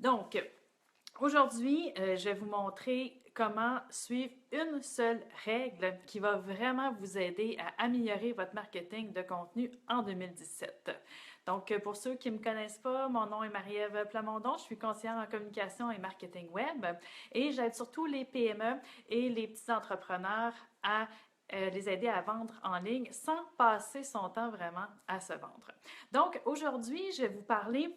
Donc, aujourd'hui, je vais vous montrer comment suivre une seule règle qui va vraiment vous aider à améliorer votre marketing de contenu en 2017. Donc, pour ceux qui ne me connaissent pas, mon nom est Marie-Ève Plamondon, je suis conseillère en communication et marketing web et j'aide surtout les PME et les petits entrepreneurs à les aider à vendre en ligne sans passer son temps vraiment à se vendre. Donc, aujourd'hui, je vais vous parler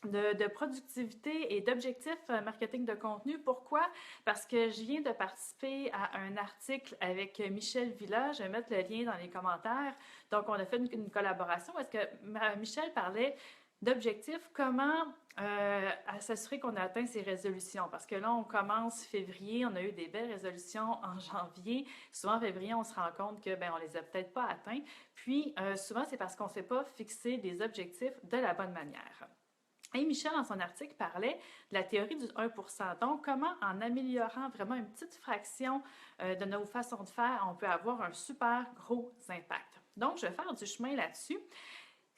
de productivité et d'objectifs marketing de contenu. Pourquoi? Parce que je viens de participer à un article avec Michel Villa. Je vais mettre le lien dans les commentaires. Donc, on a fait une collaboration parce que Michel parlait d'objectifs, comment s'assurer qu'on a atteint ses résolutions. Parce que là, on commence février, on a eu des belles résolutions en janvier. Souvent, en février, on se rend compte que on les a peut-être pas atteints. Puis, souvent, c'est parce qu'on ne s'est pas fixé des objectifs de la bonne manière. Et Michel, dans son article, parlait de la théorie du 1%. Donc, comment en améliorant vraiment une petite fraction de nos façons de faire, on peut avoir un super gros impact. Donc, je vais faire du chemin là-dessus.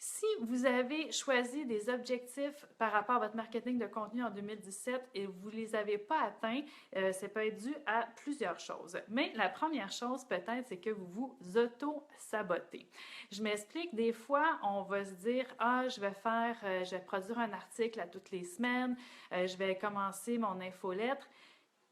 Si vous avez choisi des objectifs par rapport à votre marketing de contenu en 2017 et vous ne les avez pas atteints, ça peut être dû à plusieurs choses. Mais la première chose peut-être, c'est que vous vous auto-sabotez. Je m'explique, des fois, on va se dire, ah, je vais produire un article à toutes les semaines, je vais commencer mon infolettre.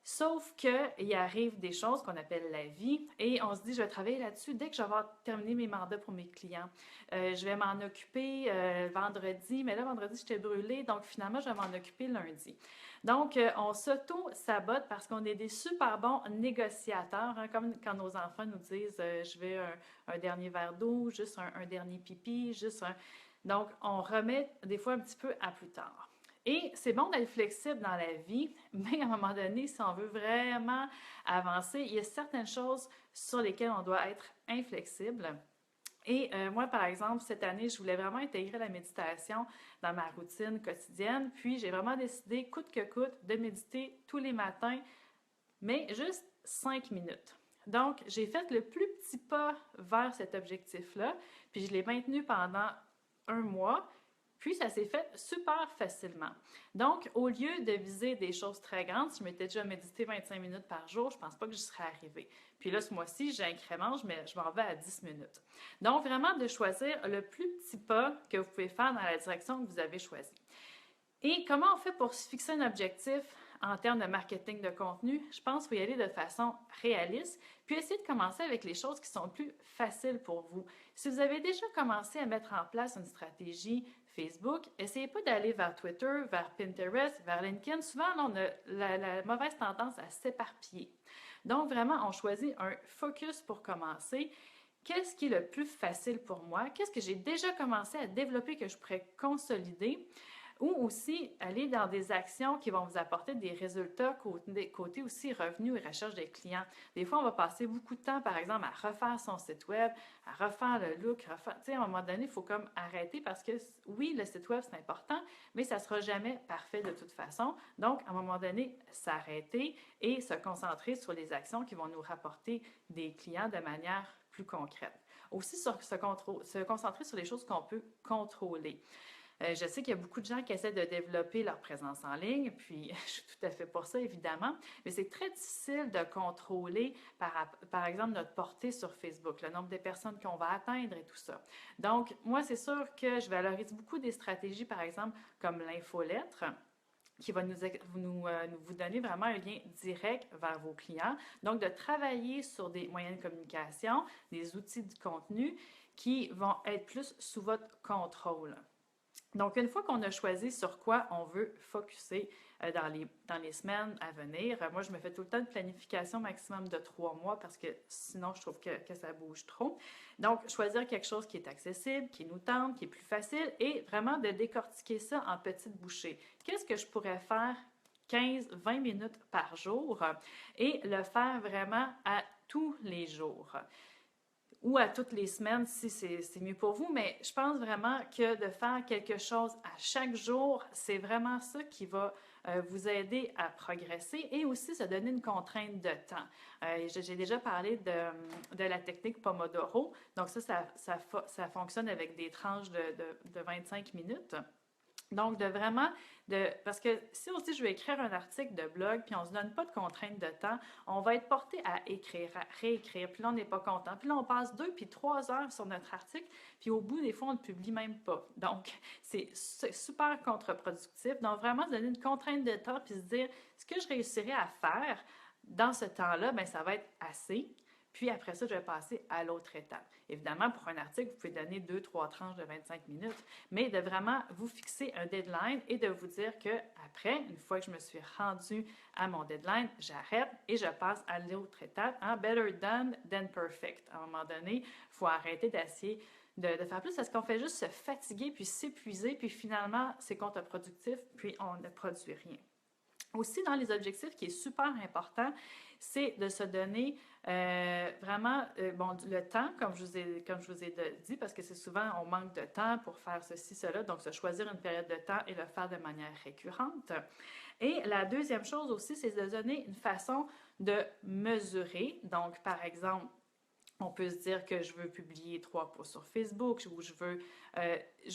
Sauf qu'il arrive des choses qu'on appelle la vie et on se dit, je vais travailler là-dessus dès que je vais avoir terminé mes mandats pour mes clients. Je vais m'en occuper vendredi, mais là, vendredi, j'étais brûlée, donc finalement, je vais m'en occuper lundi. Donc, on s'auto-sabote parce qu'on est des super bons négociateurs, hein, comme quand nos enfants nous disent, je veux un dernier verre d'eau, juste un dernier pipi, juste un... Donc, on remet des fois un petit peu à plus tard. Et c'est bon d'être flexible dans la vie, mais à un moment donné, si on veut vraiment avancer, il y a certaines choses sur lesquelles on doit être inflexible. Et moi, par exemple, cette année, je voulais vraiment intégrer la méditation dans ma routine quotidienne. Puis, j'ai vraiment décidé, coûte que coûte, de méditer tous les matins, mais juste 5 minutes. Donc, j'ai fait le plus petit pas vers cet objectif-là, puis je l'ai maintenu pendant un mois. Puis, ça s'est fait super facilement. Donc, au lieu de viser des choses très grandes, si je m'étais déjà médité 25 minutes par jour, je ne pense pas que j'y serais arrivée. Puis là, ce mois-ci, j'incrémente, je m'en vais à 10 minutes. Donc, vraiment, de choisir le plus petit pas que vous pouvez faire dans la direction que vous avez choisie. Et comment on fait pour se fixer un objectif en termes de marketing de contenu? Je pense qu'il faut y aller de façon réaliste, puis essayer de commencer avec les choses qui sont plus faciles pour vous. Si vous avez déjà commencé à mettre en place une stratégie Facebook, essayez pas d'aller vers Twitter, vers Pinterest, vers LinkedIn. Souvent, on a la mauvaise tendance à s'éparpiller. Donc, vraiment, on choisit un focus pour commencer. Qu'est-ce qui est le plus facile pour moi? Qu'est-ce que j'ai déjà commencé à développer que je pourrais consolider? Ou aussi aller dans des actions qui vont vous apporter des résultats côté aussi revenus et recherche des clients. Des fois, on va passer beaucoup de temps, par exemple, à refaire son site web, à refaire le look, refaire, tu sais, à un moment donné, il faut comme arrêter parce que oui, le site web, c'est important, mais ça ne sera jamais parfait de toute façon. Donc, à un moment donné, s'arrêter et se concentrer sur les actions qui vont nous rapporter des clients de manière plus concrète. Aussi, se concentrer sur les choses qu'on peut contrôler. Je sais qu'il y a beaucoup de gens qui essaient de développer leur présence en ligne, puis je suis tout à fait pour ça, évidemment, mais c'est très difficile de contrôler, par exemple, notre portée sur Facebook, le nombre de personnes qu'on va atteindre et tout ça. Donc, moi, c'est sûr que je valorise beaucoup des stratégies, par exemple, comme l'infolettre qui va vous donner vraiment un lien direct vers vos clients. Donc, de travailler sur des moyens de communication, des outils de contenu qui vont être plus sous votre contrôle. Donc, une fois qu'on a choisi sur quoi on veut focuser dans les semaines à venir, moi, je me fais tout le temps une planification maximum de 3 mois parce que sinon, je trouve que ça bouge trop. Donc, choisir quelque chose qui est accessible, qui nous tente, qui est plus facile et vraiment de décortiquer ça en petites bouchées. Qu'est-ce que je pourrais faire 15-20 minutes par jour et le faire vraiment à tous les jours ou à toutes les semaines si c'est mieux pour vous, mais je pense vraiment que de faire quelque chose à chaque jour, c'est vraiment ça qui va vous aider à progresser et aussi se donner une contrainte de temps. J'ai déjà parlé de la technique Pomodoro, donc ça fonctionne avec des tranches de 25 minutes. Donc, parce que si on se dit je vais écrire un article de blog, puis on ne se donne pas de contrainte de temps, on va être porté à écrire, à réécrire, puis là, on n'est pas content. Puis là, on passe 2 puis 3 heures sur notre article, puis au bout, des fois, on ne le publie même pas. Donc, c'est super contre-productif. Donc, vraiment, se donner une contrainte de temps, puis se dire, ce que je réussirai à faire dans ce temps-là, bien, ça va être assez. Puis après ça, je vais passer à l'autre étape. Évidemment, pour un article, vous pouvez donner 2, 3 tranches de 25 minutes, mais de vraiment vous fixer un deadline et de vous dire que après, une fois que je me suis rendue à mon deadline, j'arrête et je passe à l'autre étape. Hein? Better done than perfect. À un moment donné, il faut arrêter d'essayer de faire plus parce qu'on fait juste se fatiguer puis s'épuiser, puis finalement, c'est contre-productif, puis on ne produit rien. Aussi, dans les objectifs, qui est super important, c'est de se donner vraiment le temps, comme je vous ai dit, parce que c'est souvent, on manque de temps pour faire ceci, cela, donc se choisir une période de temps et le faire de manière récurrente. Et la deuxième chose aussi, c'est de donner une façon de mesurer. Donc, par exemple, on peut se dire que je veux publier 3 posts sur Facebook ou je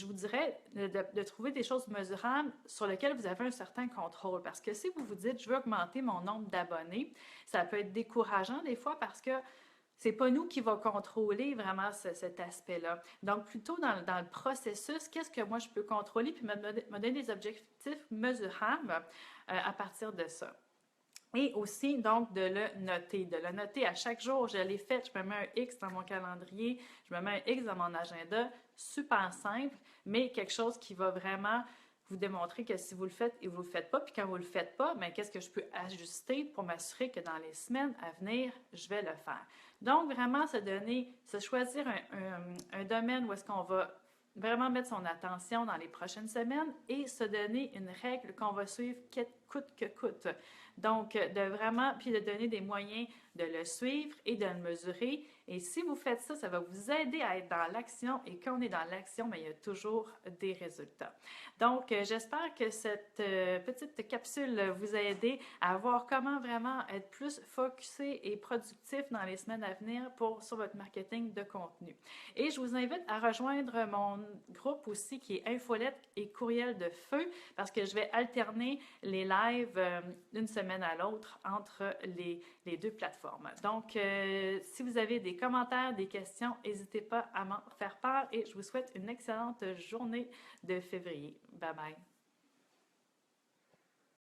vous dirais de trouver des choses mesurables sur lesquelles vous avez un certain contrôle. Parce que si vous vous dites, je veux augmenter mon nombre d'abonnés, ça peut être décourageant des fois parce que c'est pas nous qui va contrôler vraiment cet aspect-là. Donc, plutôt dans le processus, qu'est-ce que moi je peux contrôler puis me donner des objectifs mesurables à partir de ça. Et aussi, donc, de le noter à chaque jour. Je l'ai fait, je me mets un X dans mon calendrier, je me mets un X dans mon agenda, super simple, mais quelque chose qui va vraiment vous démontrer que si vous le faites et vous le faites pas, puis quand vous le faites pas, bien, qu'est-ce que je peux ajuster pour m'assurer que dans les semaines à venir, je vais le faire. Donc, vraiment, se choisir un domaine où est-ce qu'on va vraiment mettre son attention dans les prochaines semaines et se donner une règle qu'on va suivre coûte que coûte. Donc, puis de donner des moyens de le suivre et de le mesurer. Et si vous faites ça, ça va vous aider à être dans l'action. Et quand on est dans l'action, il y a toujours des résultats. Donc, j'espère que cette petite capsule vous a aidé à voir comment vraiment être plus focusé et productif dans les semaines à venir sur votre marketing de contenu. Et je vous invite à rejoindre mon groupe aussi qui est Infolette et Courriel de Feu parce que je vais alterner les lives d'une semaine à l'autre entre les 2 plateformes. Donc, si vous avez des commentaires, des questions, n'hésitez pas à m'en faire part et je vous souhaite une excellente journée de février. Bye bye!